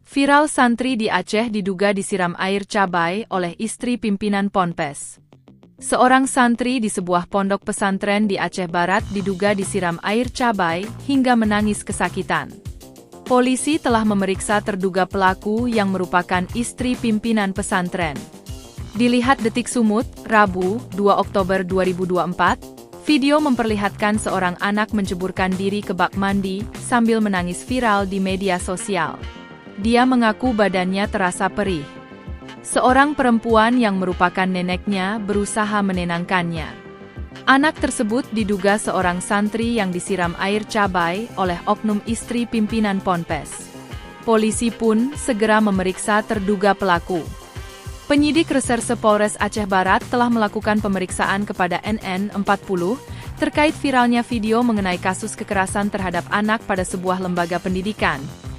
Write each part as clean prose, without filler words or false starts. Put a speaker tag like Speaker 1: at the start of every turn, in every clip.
Speaker 1: Viral santri di Aceh diduga disiram air cabai oleh istri pimpinan Ponpes. Seorang santri di sebuah pondok pesantren di Aceh Barat diduga disiram air cabai hingga menangis kesakitan. Polisi telah memeriksa terduga pelaku yang merupakan istri pimpinan pesantren. Dilihat Detik Sumut, Rabu, 2 Oktober 2024, video memperlihatkan seorang anak menceburkan diri ke bak mandi sambil menangis viral di media sosial. Dia mengaku badannya terasa perih. Seorang perempuan yang merupakan neneknya berusaha menenangkannya. Anak tersebut diduga seorang santri yang disiram air cabai oleh oknum istri pimpinan Ponpes. Polisi pun segera memeriksa terduga pelaku. Penyidik Reserse Polres Aceh Barat telah melakukan pemeriksaan kepada NN 40 terkait viralnya video mengenai kasus kekerasan terhadap anak pada sebuah lembaga pendidikan,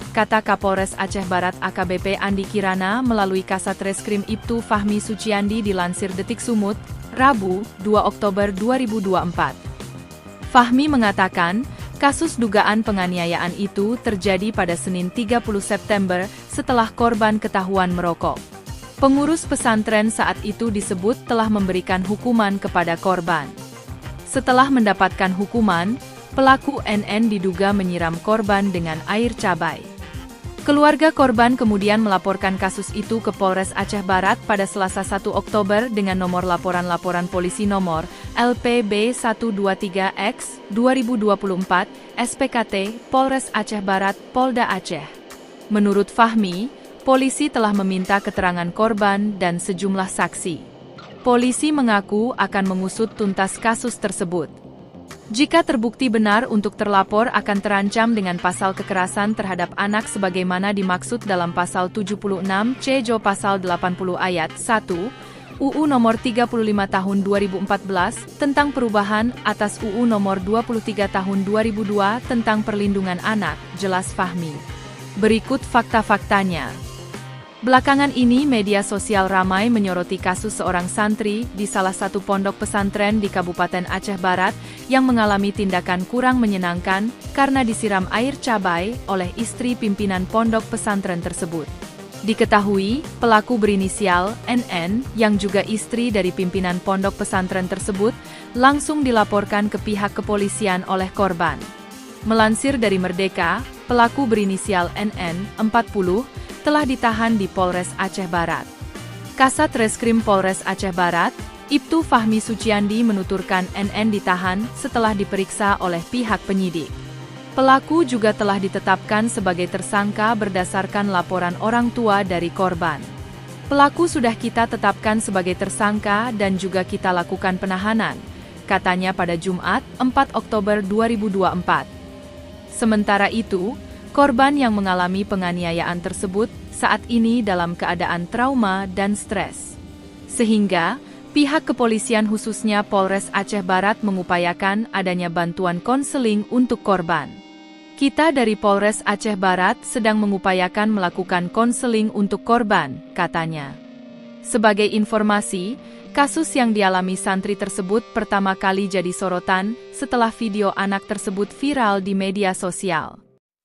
Speaker 1: kata Kapolres Aceh Barat AKBP Andi Kirana melalui Kasat Reskrim Ibtu Fahmi Suciandi dilansir Detik Sumut, Rabu, 2 Oktober 2024. Fahmi mengatakan, kasus dugaan penganiayaan itu terjadi pada Senin 30 September setelah korban ketahuan merokok. Pengurus pesantren saat itu disebut telah memberikan hukuman kepada korban. Setelah mendapatkan hukuman, pelaku NN diduga menyiram korban dengan air cabai. Keluarga korban kemudian melaporkan kasus itu ke Polres Aceh Barat pada Selasa 1 Oktober dengan nomor laporan polisi nomor LPB 123X 2024 SPKT Polres Aceh Barat Polda Aceh. Menurut Fahmi, polisi telah meminta keterangan korban dan sejumlah saksi. Polisi mengaku akan mengusut tuntas kasus tersebut. Jika terbukti benar untuk terlapor akan terancam dengan pasal kekerasan terhadap anak sebagaimana dimaksud dalam pasal 76C Jo pasal 80 ayat 1 UU nomor 35 tahun 2014 tentang perubahan atas UU nomor 23 tahun 2002 tentang perlindungan anak, jelas Fahmi. Berikut fakta-faktanya. Belakangan ini media sosial ramai menyoroti kasus seorang santri di salah satu pondok pesantren di Kabupaten Aceh Barat yang mengalami tindakan kurang menyenangkan karena disiram air cabai oleh istri pimpinan pondok pesantren tersebut. Diketahui, pelaku berinisial NN yang juga istri dari pimpinan pondok pesantren tersebut langsung dilaporkan ke pihak kepolisian oleh korban. Melansir dari Merdeka, pelaku berinisial NN 40 telah ditahan di Polres Aceh Barat. Kasat Reskrim Polres Aceh Barat, Ibtu Fahmi Suciandi menuturkan NN ditahan setelah diperiksa oleh pihak penyidik. Pelaku juga telah ditetapkan sebagai tersangka berdasarkan laporan orang tua dari korban. Pelaku sudah kita tetapkan sebagai tersangka dan juga kita lakukan penahanan, katanya pada Jumat, 4 Oktober 2024. Sementara itu, korban yang mengalami penganiayaan tersebut saat ini dalam keadaan trauma dan stres. Sehingga, pihak kepolisian khususnya Polres Aceh Barat mengupayakan adanya bantuan konseling untuk korban. Kita dari Polres Aceh Barat sedang mengupayakan melakukan konseling untuk korban, katanya. Sebagai informasi, kasus yang dialami santri tersebut pertama kali jadi sorotan setelah video anak tersebut viral di media sosial.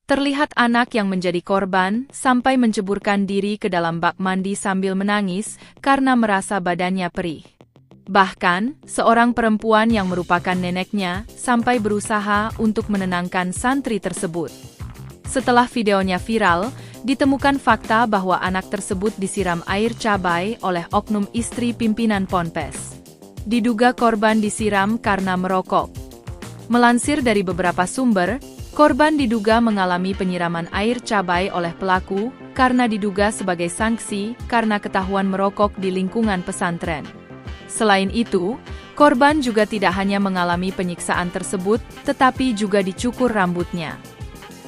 Speaker 1: Terlihat anak yang menjadi korban sampai menceburkan diri ke dalam bak mandi sambil menangis karena merasa badannya perih. Bahkan, seorang perempuan yang merupakan neneknya sampai berusaha untuk menenangkan santri tersebut. Setelah videonya viral, ditemukan fakta bahwa anak tersebut disiram air cabai oleh oknum istri pimpinan Ponpes. Diduga korban disiram karena merokok. Melansir dari beberapa sumber, korban diduga mengalami penyiraman air cabai oleh pelaku karena diduga sebagai sanksi karena ketahuan merokok di lingkungan pesantren. Selain itu, korban juga tidak hanya mengalami penyiksaan tersebut, tetapi juga dicukur rambutnya.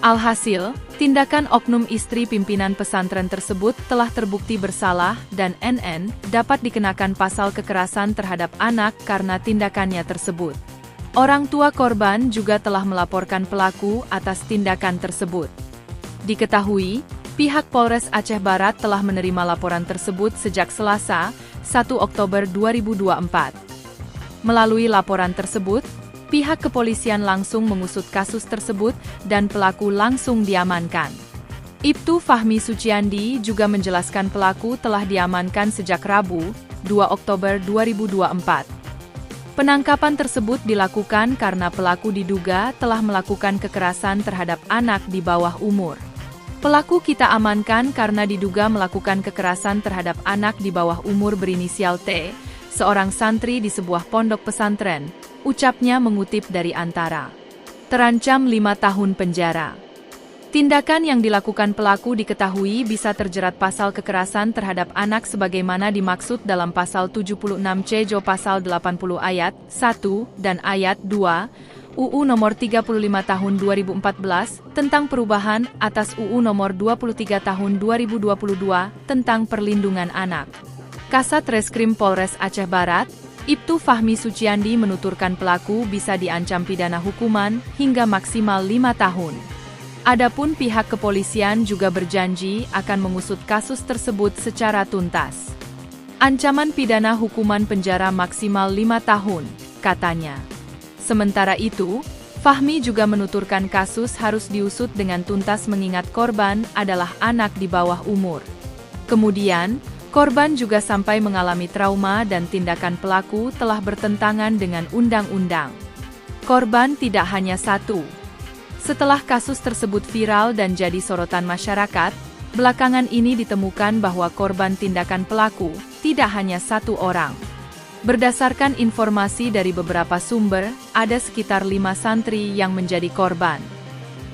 Speaker 1: Alhasil, tindakan oknum istri pimpinan pesantren tersebut telah terbukti bersalah dan NN dapat dikenakan pasal kekerasan terhadap anak karena tindakannya tersebut. Orang tua korban juga telah melaporkan pelaku atas tindakan tersebut. Diketahui, pihak Polres Aceh Barat telah menerima laporan tersebut sejak Selasa, 1 Oktober 2024. Melalui laporan tersebut, pihak kepolisian langsung mengusut kasus tersebut dan pelaku langsung diamankan. Ibtu Fahmi Suciandi juga menjelaskan pelaku telah diamankan sejak Rabu, 2 Oktober 2024. Penangkapan tersebut dilakukan karena pelaku diduga telah melakukan kekerasan terhadap anak di bawah umur. Pelaku kita amankan karena diduga melakukan kekerasan terhadap anak di bawah umur berinisial T, seorang santri di sebuah pondok pesantren, ucapnya mengutip dari Antara. Terancam 5 tahun penjara. Tindakan yang dilakukan pelaku diketahui bisa terjerat pasal kekerasan terhadap anak sebagaimana dimaksud dalam pasal 76C Jo pasal 80 ayat 1 dan ayat 2 UU nomor 35 tahun 2014 tentang perubahan atas UU nomor 23 tahun 2022 tentang perlindungan anak. Kasat Reskrim Polres Aceh Barat, Ibtu Fahmi Suciandi menuturkan pelaku bisa diancam pidana hukuman hingga maksimal 5 tahun. Adapun pihak kepolisian juga berjanji akan mengusut kasus tersebut secara tuntas. Ancaman pidana hukuman penjara maksimal 5 tahun, katanya. Sementara itu, Fahmi juga menuturkan kasus harus diusut dengan tuntas mengingat korban adalah anak di bawah umur. Kemudian, korban juga sampai mengalami trauma dan tindakan pelaku telah bertentangan dengan undang-undang. Korban tidak hanya satu. Setelah kasus tersebut viral dan jadi sorotan masyarakat, belakangan ini ditemukan bahwa korban tindakan pelaku tidak hanya satu orang. Berdasarkan informasi dari beberapa sumber, ada sekitar 5 santri yang menjadi korban.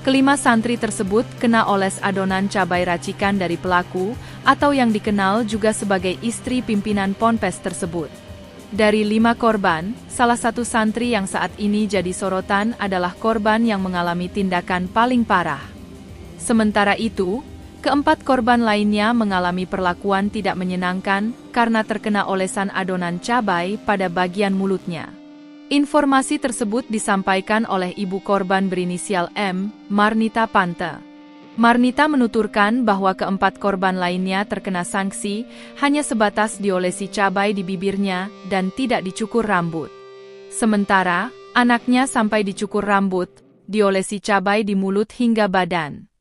Speaker 1: Kelima santri tersebut kena oles adonan cabai racikan dari pelaku, atau yang dikenal juga sebagai istri pimpinan ponpes tersebut. Dari 5 korban, salah satu santri yang saat ini jadi sorotan adalah korban yang mengalami tindakan paling parah. Sementara itu, keempat korban lainnya mengalami perlakuan tidak menyenangkan karena terkena olesan adonan cabai pada bagian mulutnya. Informasi tersebut disampaikan oleh ibu korban berinisial M, Marnita Pante. Marnita menuturkan bahwa keempat korban lainnya terkena sanksi, hanya sebatas diolesi cabai di bibirnya dan tidak dicukur rambut. Sementara, anaknya sampai dicukur rambut, diolesi cabai di mulut hingga badan.